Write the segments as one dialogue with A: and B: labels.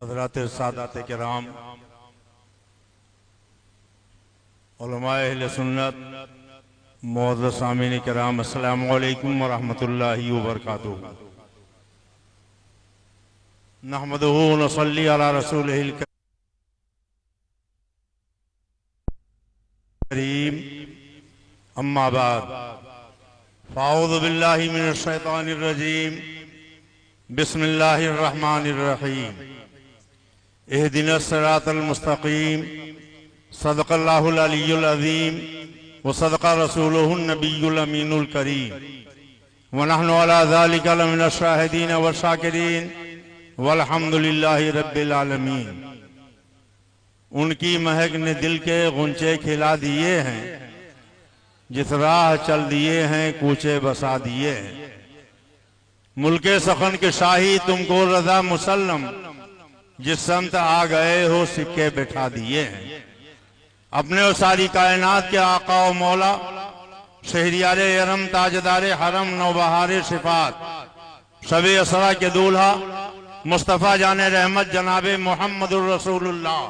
A: حضرات سادات کرام، علماء اہل سنت، معزز سامعین کرام، السلام علیکم ورحمۃ اللہ وبرکاتہ۔ نحمدہ ونصلی علی رسولہ الکریم، اما بعد، فاعوذ باللہ من الشیطان الرجیم، بسم اللہ الرحمن الرحیم، اہدنا الصراط المستقیم، صدق اللہ العلی العظیم وصدق رسولہ النبی الامین الکریم، ونحن علی ذلک لمن الشاہدین والشاکرین، والحمد للہ رب العالمین۔ ان کی مہک نے دل کے غنچے کھلا دیے ہیں، جس راہ چل دیے ہیں کوچے بسا دیے ہیں۔ ملک سخن کے شاہی تم کو رضا مسلم، جس سمت آ گئے ہو سکے بٹھا دیے ہیں۔ اپنے اور ساری کائنات کے آقا و مولا، شہریار ارم، تاجدار حرم، نوبہار صفات، شب اسرا کے دولہا، مصطفیٰ جان رحمت جناب محمد الرسول اللہ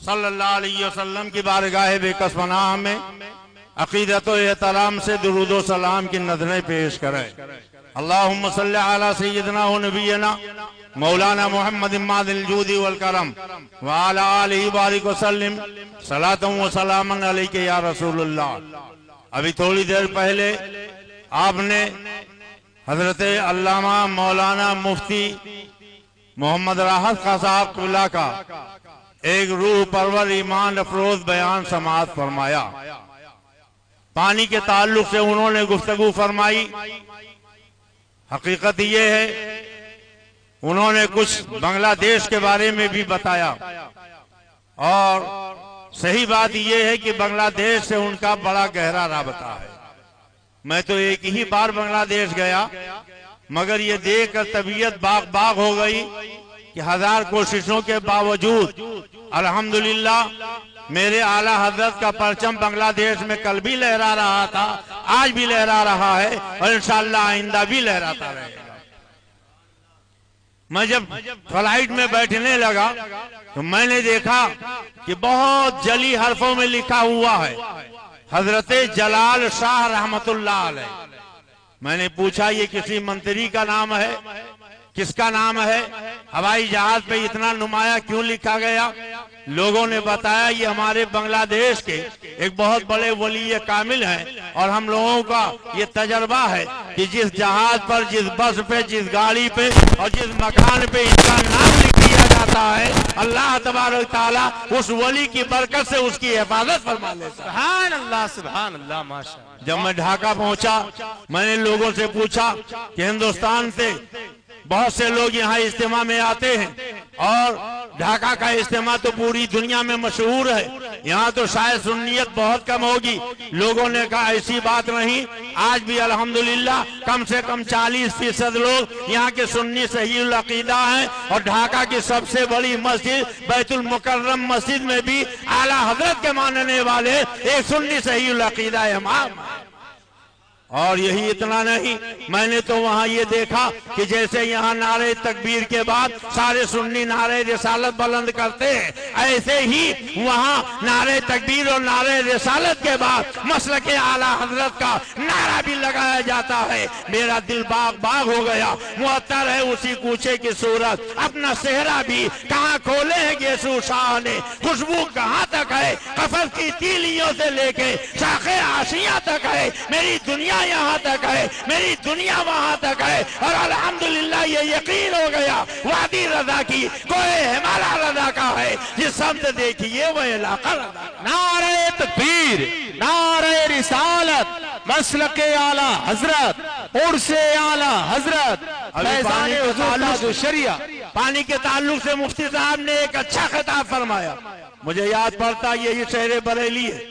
A: صلی اللہ علیہ وسلم کی بارگاہ بے کس پناہ میں عقیدت و احترام سے درود و سلام کی نظریں پیش کریں۔ اللہم صلی علی سیدنا و نبینا مولانا محمد ماد الجود والکرم وعلی آلہ بارک وسلم، صلاۃ و سلام علیک یا رسول اللہ۔ ابھی تھوڑی دیر پہلے آپ نے حضرت علامہ مولانا مفتی محمد راحت خان صاحب قبلہ کا ایک روح پرور ایمان افروز بیان سماعت فرمایا۔ پانی کے تعلق سے انہوں نے گفتگو فرمائی۔ حقیقت یہ ہے انہوں نے کچھ بنگلہ دیش کے بارے میں بھی بتایا، اور صحیح بات یہ ہے کہ بنگلہ دیش سے ان کا بڑا گہرا رابطہ ہے۔ میں تو ایک ہی بار بنگلہ دیش گیا، مگر یہ دیکھ کر طبیعت باغ ہو گئی کہ ہزار کوششوں کے باوجود الحمدللہ میرے اعلیٰ حضرت کا پرچم بنگلہ دیش میں کل بھی لہرا رہا تھا، آج بھی لہرا رہا ہے، اور انشاءاللہ آئندہ بھی لہراتا رہے گا۔ میں جب فلائٹ میں بیٹھنے لگا تو میں نے دیکھا کہ بہت جلی حرفوں میں لکھا ہوا ہے حضرت جلال شاہ رحمت اللہ علیہ۔ میں نے پوچھا یہ کسی منتری کا نام ہے، کس کا نام ہے؟ ہوائی جہاز پہ اتنا نمایاں کیوں لکھا گیا؟ لوگوں نے بتایا یہ ہمارے بنگلہ دیش کے ایک بہت بڑے ولی کامل ہیں، اور ہم لوگوں کا یہ تجربہ ہے کہ جس جہاز پر، جس بس پہ، جس گاڑی پہ اور جس مکان پہ ان کا نام لکھ دیا جاتا ہے، اللہ تبارک تعالیٰ اس ولی کی برکت سے اس کی حفاظت فرما لیتا ہے۔
B: سبحان اللہ، سبحان اللہ، ماشاءاللہ۔
A: جب میں ڈھاکہ پہنچا، میں نے لوگوں سے پوچھا کہ ہندوستان سے بہت سے لوگ یہاں اجتماع میں آتے ہیں، اور ڈھاکہ کا اجتماع تو پوری دنیا میں مشہور ہے، یہاں تو شاید سنیت بہت کم ہوگی۔ لوگوں نے کہا ایسی بات نہیں، آج بھی الحمدللہ کم سے کم 40% لوگ یہاں کے سنی صحیح العقیدہ ہیں، اور ڈھاکہ کی سب سے بڑی مسجد بیت المکرم مسجد میں بھی اعلیٰ حضرت کے ماننے والے ایک سنی صحیح العقیدہ امام ہیں۔ اور یہی اتنا نہیں، میں نے تو وہاں یہ دیکھا کہ جیسے یہاں نعرہ تکبیر کے بعد سارے سنی نعرہ رسالت بلند کرتے ہیں، ایسے ہی وہاں نعرہ تکبیر اور نعرہ رسالت کے بعد مسلک اعلیٰ حضرت کا نعرہ بھی لگایا جاتا ہے۔ میرا دل باغ ہو گیا، معطر ہے اسی کوچے کی صورت، اپنا صحرا بھی کہاں کھولے ہیں گیسو شاہ نے، خوشبو کہاں تک ہے، قفل کی تیلیوں سے لے کے شاخ عاشیاں تک ہے، میری دنیا یہاں تک ہے، میری دنیا وہاں تک ہے، اور الحمدللہ یہ یقین ہو گیا وادی رضا کی کوئی ہمارا رضا کا ہے، جس سمت دیکھیے وہ علاقہ رضا کا۔
B: نعرہ تکبیر، نعرہ رسالت، مسلک اعلیٰ حضرت، عرس اعلیٰ حضرت، فیضان حضور شریعہ۔
A: پانی کے تعلق سے مفتی صاحب نے ایک اچھا خطاب فرمایا، مجھے یاد پڑتا یہی شہر بریلی ہے۔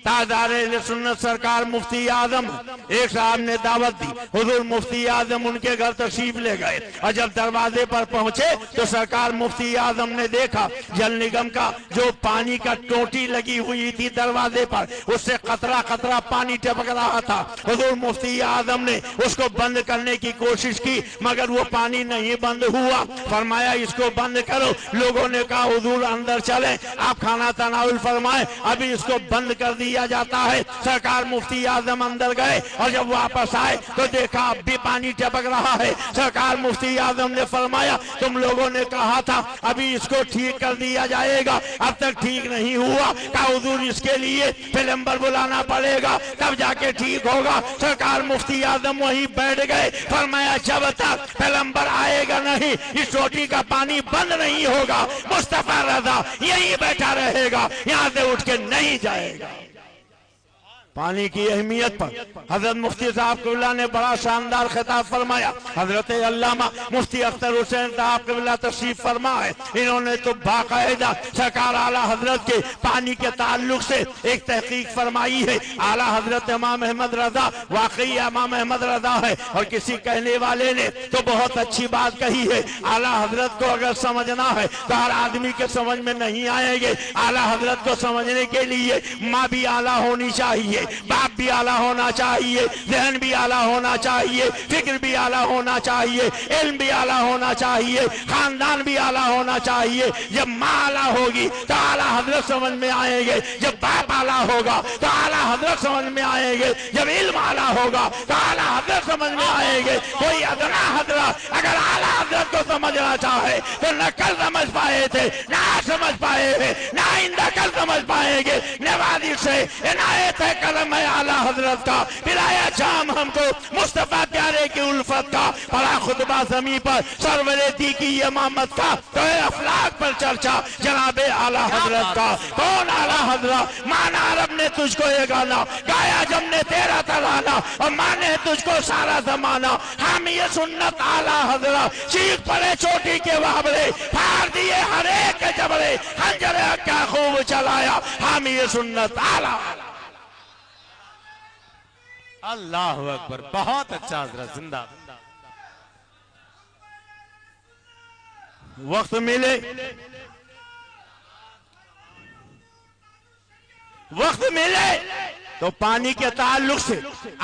A: تاجدار اہل سنت سرکار مفتی اعظم، ایک صاحب نے دعوت دی، حضور مفتی اعظم ان کے گھر تشریف لے گئے، اور جب دروازے پر پہنچے تو سرکار مفتی اعظم نے دیکھا جل نگم کا جو پانی کا ٹوٹی لگی ہوئی تھی دروازے پر، اس سے قطرہ قطرہ پانی ٹپک رہا تھا۔ حضور مفتی اعظم نے اس کو بند کرنے کی کوشش کی مگر وہ پانی نہیں بند ہوا۔ فرمایا اس کو بند کرو۔ لوگوں نے کہا حضور اندر چلیں، آپ کھانا تناول فرمائیں، ابھی اس کو بند کر دیا جاتا ہے۔ سرکار مفتی اعظم اندر گئے اور جب واپس آئے تو دیکھا اب بھی پانی ٹپک رہا ہے۔ سرکار مفتی اعظم نے فرمایا تم لوگوں نے کہا تھا ابھی اس کو ٹھیک کر دیا جائے گا، اب تک ٹھیک نہیں ہوا۔ کہا حضور اس کے لیے پلمبر بلانا پڑے گا تب جا کے ٹھیک ہوگا۔ سرکار مفتی اعظم وہیں بیٹھ گئے۔ فرمایا جب تک پلمبر آئے گا نہیں اس ٹوٹی کا پانی بند نہیں ہوگا۔ مصطفیٰ رضا یہیں بیٹھا رہے گا، یہاں سے اٹھ کے نہیں جائے گا۔ پانی کی اہمیت پر حضرت مفتی صاحب قبلہ نے بڑا شاندار خطاب فرمایا۔ حضرت علامہ مفتی اختر حسین صاحب قبلہ تشریف فرما ہے، انہوں نے تو باقاعدہ سرکار اعلیٰ حضرت کے پانی کے تعلق سے ایک تحقیق فرمائی ہے۔ اعلیٰ حضرت امام احمد رضا واقعی امام احمد رضا ہے، اور کسی کہنے والے نے تو بہت اچھی بات کہی ہے، اعلیٰ حضرت کو اگر سمجھنا ہے تو ہر آدمی کے سمجھ میں نہیں آئیں گے۔ اعلیٰ حضرت کو سمجھنے کے لیے ماں بھی اعلیٰ ہونی چاہیے، باپ بھی اعلیٰ ہونا چاہیے، ذہن بھی اعلیٰ ہونا چاہیے، فکر بھی اعلیٰ ہونا چاہیے، علم بھی اعلیٰ ہونا چاہیے، خاندان بھی اعلیٰ ہونا چاہیے۔ جب ماں اعلیٰ ہوگی تو اعلیٰ حضرت سمجھ میں آئیں گے، جب باپ اعلیٰ ہوگا تو اعلیٰ حضرت سمجھ میں آئیں گے، جب علم اعلیٰ ہوگا تو اعلیٰ حضرت سمجھ میں آئیں گے۔ کوئی ادنا حضرت اگر اعلیٰ حضرت کو سمجھنا چاہے تو نہ کل سمجھ پائے تھے، نہ آج سمجھ پائے تھے، نہ آئندہ کل سمجھ پائیں گے۔ نوازش سے عنایت ہے کرم ہے اعلیٰ حضرت کا، پلایا جام ہم کو مصطفیٰ پیارے کی الفت کا، پڑا خطبہ زمین پر سروریتی کی امامت کا، تو اے افلاک پر چرچا جناب اعلیٰ حضرت کا۔ کون اعلیٰ حضرت؟ مانا عرب نے تجھ کو یہ گانا گایا جب نے تیرا ترانہ، اور مانے تجھ کو سارا زمانہ۔ حامی سنت اعلیٰ حضرت، چیخ پڑے چوٹی کے وابرے، پھاڑ دیے ہر ایک کے جبڑے، خنجر حق کیا خوب چلایا حامی سنت اعلیٰ۔
B: اللہ اکبر، بہت اچھا حضرت، زندہ۔
A: وقت ملے تو پانی کے تعلق سے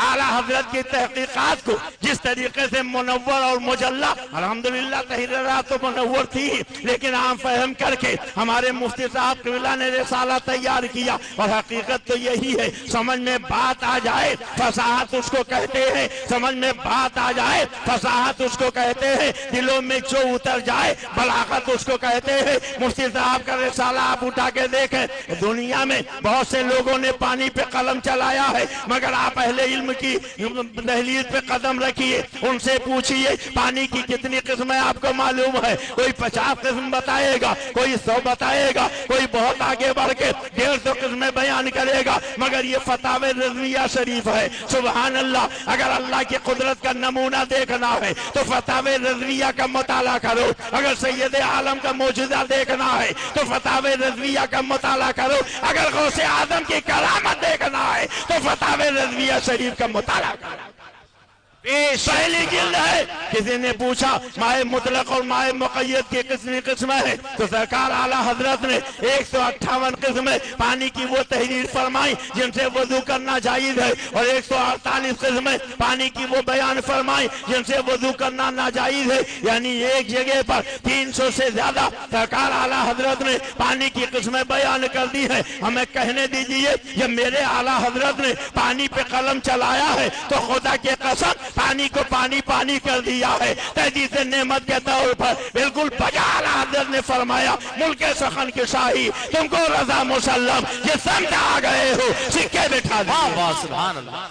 A: اعلیٰ حضرت کی تحقیقات کو جس طریقے سے منور اور مجلہ، الحمدللہ تحریرات تو منور تھی لیکن عام فہم کر کے ہمارے مفتی صاحب قبلہ نے رسالہ تیار کیا، اور حقیقت تو یہی ہے، سمجھ میں بات آ جائے فصاحت اس کو کہتے ہیں، سمجھ میں بات آ جائے فصاحت اس کو کہتے ہیں، دلوں میں جو اتر جائے بلاغت اس کو کہتے ہیں۔ مفتی صاحب کا رسالہ آپ اٹھا کے دیکھیں، دنیا میں بہت سے لوگوں نے پانی پہ قلم چلایا ہے مگر آپ اہل علم کی دہلیز پہ قدم رکھیے، ان سے پوچھئے پانی کی کتنی قسمیں آپ کو معلوم ہے؟ کوئی 50 قسم بتائے گا، کوئی 100 بتائے گا، کوئی بہت آگے بڑھ کے 150 قسمیں بیان کرے گا، مگر یہ فتاوی رضویہ شریف ہے۔ سبحان اللہ، اگر اللہ کی قدرت کا نمونہ دیکھنا ہے تو فتاوی رضویہ کا مطالعہ کرو، اگر سید عالم کا معجزہ دیکھنا ہے تو فتاوی رضویہ کا مطالعہ کرو، اگر غوث اعظم کی کرامت دیکھنا ہے تو فتاوی رضویہ شریف کا مطالعہ کرو۔ پہلی جلد ہے۔ کسی نے پوچھا مائع مطلق اور مائع مقید کی کتنی قسمیں ہیں؟ تو سرکار اعلیٰ حضرت نے 158 قسمیں پانی کی وہ تحریر فرمائی جن سے وضو کرنا جائز ہے، اور 148 قسمیں پانی کی وہ بیان فرمائی جن سے وضو کرنا ناجائز ہے، یعنی ایک جگہ پر 300 سے زیادہ سرکار اعلیٰ حضرت نے پانی کی قسمیں بیان کر دی ہیں۔ ہمیں کہنے دیجئے جب میرے اعلیٰ حضرت نے پانی پہ قلم چلایا ہے تو خدا کے قسم پانی کو پانی پانی کر دیا ہے، تحدیث نعمت کے طور پر بالکل بجا اعلیٰ حضرت نے فرمایا ملک سخن کی شاہی تم کو رضا مسلم، یہ سمجھ آ گئے ہو سکے بٹھا دیا۔
B: واہ سبحان اللہ۔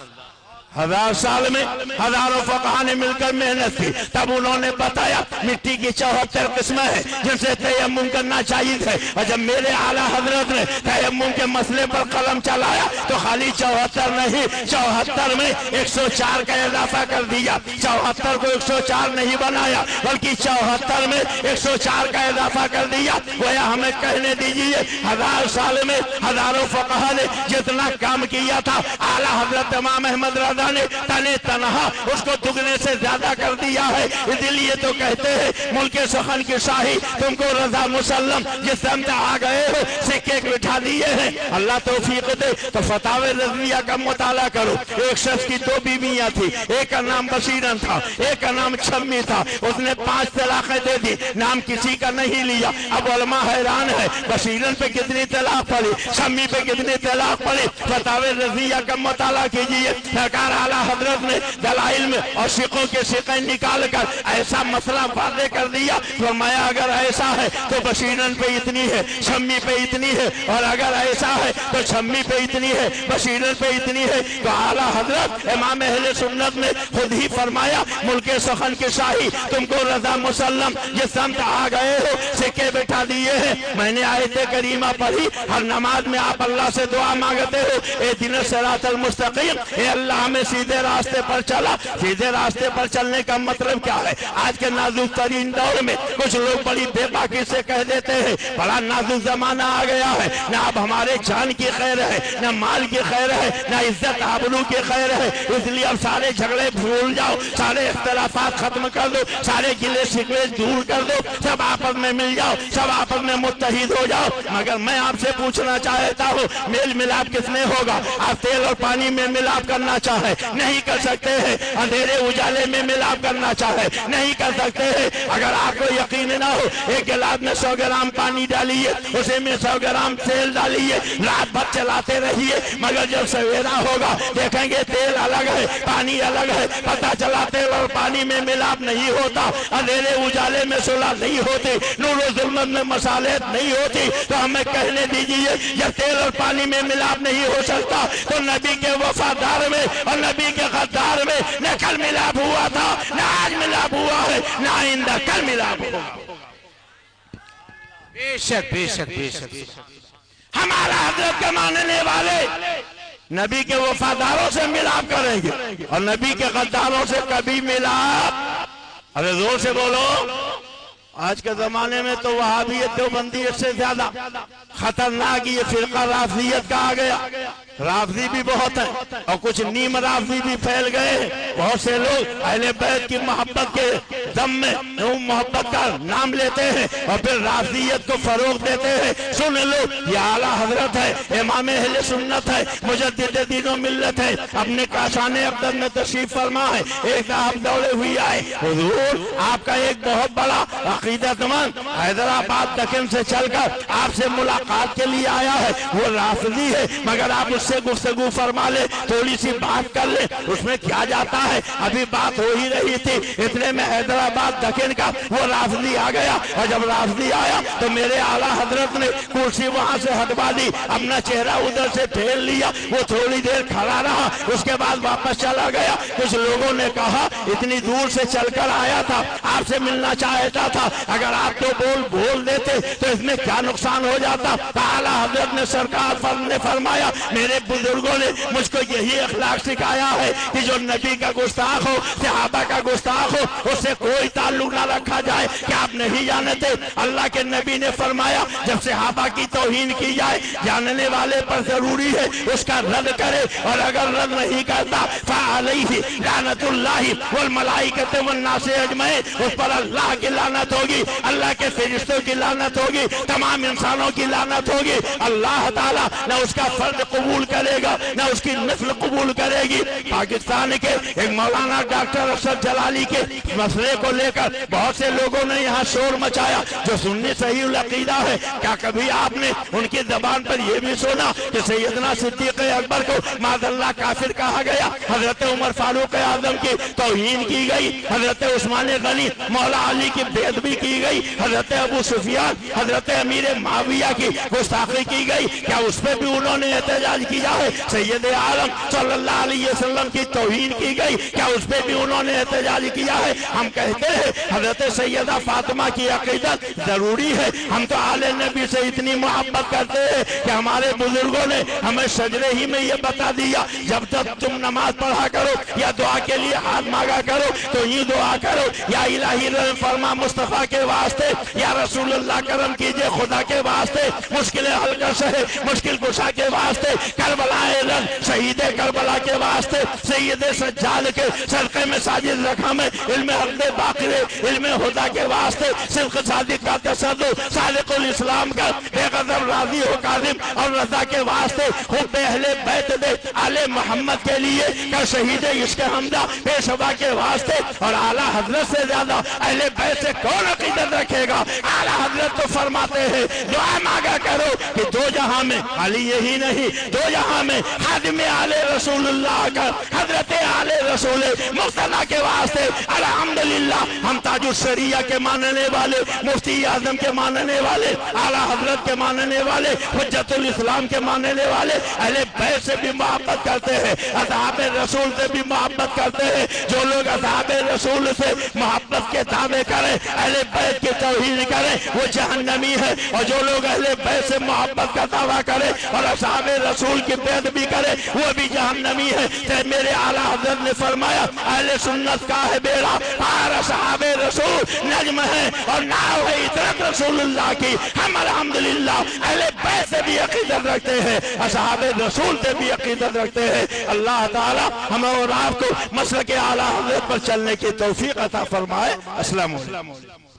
A: 1000 سال میں ہزاروں فقہا نے مل کر محنت کی، تب انہوں نے بتایا مٹی کی 74 قسمیں ہیں جن سے تیمم کرنا چاہیے تھے، اور جب میرے اعلیٰ حضرت نے تیمم کے مسئلے پر قلم چلایا تو خالی 74 نہیں، 74 میں 104 کا اضافہ کر دیا، 74 کو 104 نہیں بنایا بلکہ 74 میں 104 کا اضافہ کر دیا۔ گویا ہمیں کہنے دیجئے 1000 سال میں ہزاروں فقہا نے جتنا کام کیا تھا، اعلیٰ حضرت امام احمد رضا نے تنے تنہا اس کو دگنے سے زیادہ کر دیا ہے۔ اس لیے تو کہتے ہیں ملک سخن کی شاہی تم کو رضا مسلم، جس سمت آ گئے ہو سکے بٹھا دیے ہیں۔ اللہ توفیق دے تو فتاوی رضویہ کا مطالعہ کرو۔ ایک شخص کی 2 بیویاں تھی، ایک کا نام بشیرن تھا، ایک کا نام چھمی تھا، اس نے 5 طلاقیں دے دی، نام کسی کا نہیں لیا۔ اب علماء حیران ہے بشیرن پہ کتنی طلاق پڑی، چھمی پہ کتنی طلاق پڑی۔ فتاوی رضویہ کا مطالعہ کیجئے، سرکار اعلیٰ حضرت نے دلائل میں اور شقوں کے شقیں نکال کر ایسا مسئلہ واضح کر دیا، فرمایا اگر ایسا ہے تو بشیرن پہ اتنی ہے، چھمی پہ اتنی ہے، اور اگر ایسا ہے تو چھمی پہ اتنی ہے، بشیرن پہ اتنی ہے۔ تو اعلیٰ حضرت امام اہل سنت نے خود ہی فرمایا ملک سخن کی شاہی تم کو رضا مسلم، جس سمت آ گئے ہو سکے بٹھا دیے ہیں۔ میں نے آیت کریمہ پڑھی، ہر نماز میں آپ اللہ سے دعا مانگتے ہو اہدنا الصراط المستقیم، اے اللہ ہمیں سیدھے راستے پر چلا۔ سیدھے راستے پر چلنے کا مطلب کیا ہے؟ آج کے نازک ترین دور میں کچھ لوگ بڑی بے باکی سے کہہ دیتے ہیں بڑا نازک زمانہ آ گیا ہے، نہ اب ہمارے جان کی خیر ہے، نہ مال کی خیر ہے، نہ عزت آبرو کی خیر ہے، اس لیے اب سارے جھگڑے بھول جاؤ، سارے اختلافات ختم کر دو، سارے گلے شکوے دور کر دو، سب آپس میں مل جاؤ، سب آپس میں متحد ہو جاؤ۔ مگر میں آپ سے پوچھنا چاہتا ہوں میل ملاپ کس میں ہوگا؟ آپ تیل اور پانی میں ملاپ کرنا چاہے نہیں کر سکتے ہیں، اندھیرے اجالے میں ملاپ کرنا چاہے نہیں کر سکتے ہیں۔ اگر آپ کو یقین نہ ہو ایک گلاس میں 100 گرام پانی ڈالیے، اسے میں 100 گرام تیل ڈالیے، رات بھر چلاتے رہیے، مگر جب سویرا ہوگا دیکھیں گے تیل الگ ہے پانی الگ ہے، پتہ چلا تیل اور پانی میں ملاپ نہیں ہوتا، اندھیرے اجالے میں صلح نہیں ہوتی، نور و ظلمت میں مصالحت نہیں ہوتی۔ تو ہمیں کہنے دیجئے جب تیل اور پانی میں ملاپ نہیں ہو سکتا تو نبی کے وفادار میں اور نبی کے غدار میں نہ کل ملاپ ہوا تھا، نہ آج ملاپ ہوا ہے، نہ آئندہ کل ملاپ ہوگا۔
B: بے شک بے شک بے شک۔
A: ہمارا حضرت کے ماننے والے نبی کے وفاداروں سے ملاپ کریں گے اور نبی کے غداروں سے کبھی ملاپ۔ ارے زور سے بولو۔ آج کے زمانے میں تو وہابیت دیوبندیت سے زیادہ خطرناک یہ فرقہ رافضیت کا آ گیا۔ رافضی بھی بہت ہیں اور کچھ نیم رافضی بھی پھیل گئے ہیں۔ بہت سے لوگ اہل بیت کی محبت کے دم میں محبت کا نام لیتے ہیں اور پھر رافضیت کو فروغ دیتے ہیں۔ سن لو یہ اعلیٰ حضرت ہے، امام اہل سنت ہے، مجدد دین و ملت ہے، اپنے کاشان اقدس میں تشریف فرما ہے۔ ایک آپ دوڑے ہوئی آئے، حضور آپ کا ایک بہت بڑا عقیدت مند حیدرآباد دکن سے چل کر آپ سے ملاقات کے لیے آیا ہے، وہ رافضی ہے، مگر آپ اس سے گفتگو فرما لے، تھوڑی سی بات کر لے، اس میں کیا جاتا ہے؟ ابھی بات ہو ہی رہی تھی، اتنے میں حیدرآباد دکن کا وہ رافضی آ گیا، اور جب رافضی آیا تو میرے اعلیٰ حضرت نے کرسی وہاں سے ہٹوا دی، اپنا چہرہ ادھر سے پھیر لیا، وہ تھوڑی دیر کھڑا رہا، اس کے بعد واپس چلا گیا۔ کچھ لوگوں نے کہا اتنی دور سے چل کر آیا تھا، آپ سے ملنا چاہتا تھا، اگر آپ تو بول دیتے تو اس میں کیا نقصان ہو جاتا؟ اعلیٰ حضرت نے سرکار نے فرمایا میرے بزرگوں نے مجھ کو یہی اخلاق سکھایا ہے کہ جو نبی کا گستاخ ہو، صحابہ کا گستاخ ہو، اس سے کوئی تعلق نہ رکھا جائے۔ کہ آپ نہیں جانتے اللہ کے نبی نے فرمایا جب صحابہ کی توہین کی جائے جاننے والے پر ضروری ہے اس کا رد کرے، اور اگر رد نہیں کرتا فعلیہ لعنت اللہ والملائکۃ والناس اجمعین، اس پر اللہ کی لعنت ہوگی، اللہ کے فرشتوں کی لعنت ہوگی، تمام انسانوں کی لعنت ہوگی۔ اللہ تعالیٰ نہ اس کا فرد قبول کرے گا نہ اس کی نسل قبول کرے گی۔ پاکستان کے ایک مولانا ڈاکٹر ارشد جلالی کے مسئلے کو لے کر بہت سے لوگوں نے یہاں شور مچایا جو سنی صحیح العقیدہ ہے۔ کیا کبھی آپ نے ان کی زبان پر یہ بھی سنا کہ سیدنا صدیق اکبر کو معاذ اللہ کافر کہا گیا، حضرت عمر فاروق اعظم کی توہین کی گئی، حضرت عثمان غنی مولا علی
C: کی بے ادبی کی گئی، حضرت ابو سفیان حضرت امیر معاویہ کی گستاخی کی گئی، کیا اس پہ بھی انہوں نے احتجاج کیا ہے؟ سید عالم صلی اللہ علیہ وسلم کی توہین کی گئی، کیا اس پہ بھی انہوں نے احتجاج کیا ہے؟ ہم کہتے ہیں حضرت سیدہ فاطمہ کی عقیدت ضروری ہے، ہم تو آل نبی سے اتنی محبت کرتے ہیں کہ ہمارے بزرگوں نے ہمیں شجرے ہی میں یہ بتا دیا، جب تک تم نماز پڑھا کرو یا دعا کے لیے ہاتھ مانگا کرو تو یہ دعا کرو، یا الہی رحم فرما مصطفیٰ کے واسطے، یا رسول اللہ کرم کیجئے خدا کے واسطے، مشکلیں حل کر سہے مشکل کشا کے واسطے، کربلا رن شہید کربلا کے واسطے، سید سجاد کے صدقے میں ساجد رکھا میں علم حق باقر علم خدا کے واسطے، صدق صادق کا تصدق صادق الاسلام کا بے غضب راضی ہو کاظم اور رضا کے واسطے، حب اہل بیت دے آل محمد کے لیے کا شہید عشق حمدہ پیشوا کے واسطے، اور اعلیٰ حضرت سے زیادہ اہل بیت سے کون عقیدت رکھے گا؟ اعلیٰ حضرت تو فرماتے ہیں دعا مانگا کرو کہ دو جہاں میں، خالی یہی نہیں، دو جہاں میں خادم آل رسول اللہ کا حضرت آل رسول مصطفیٰ کے واسطے الحمدللہ ہم تاج الشریعہ کے ماننے والے، مفتی اعظم کے ماننے والے، اعلیٰ حضرت کے ماننے والے، حجت الاسلام کے ماننے والے اہل بیت سے بھی محبت کرتے ہیں، اصحاب رسول سے بھی محبت کرتے ہیں۔ جو لوگ اصحاب رسول سے محبت کے دعوے کریں، اہل بیت کی توہین کریں، وہ جہنمی ہے، اور جو لوگ اہل بیت سے محبت کا دعویٰ کریں اور اصحاب رسول کی بے ادبی کریں وہ بھی جہنمی ہے۔ تو میرے اعلیٰ حضرت نے فرمایا اہل سنت کا ہے بیڑا پار اصحاب رسول نجم ہے اور ناؤ ہے اطرت رسول اللہ کی۔ ہم الحمدللہ اہل بیت سے بھی عقیدت رکھتے ہیں، اصحاب رسول سے بھی عقیدت رکھتے ہیں۔ اللہ تعالی ہمیں اور آپ کو مسلک اعلیٰ حضرت پر چلنے کی توفیق عطا فرمائے۔ السلام علیکم۔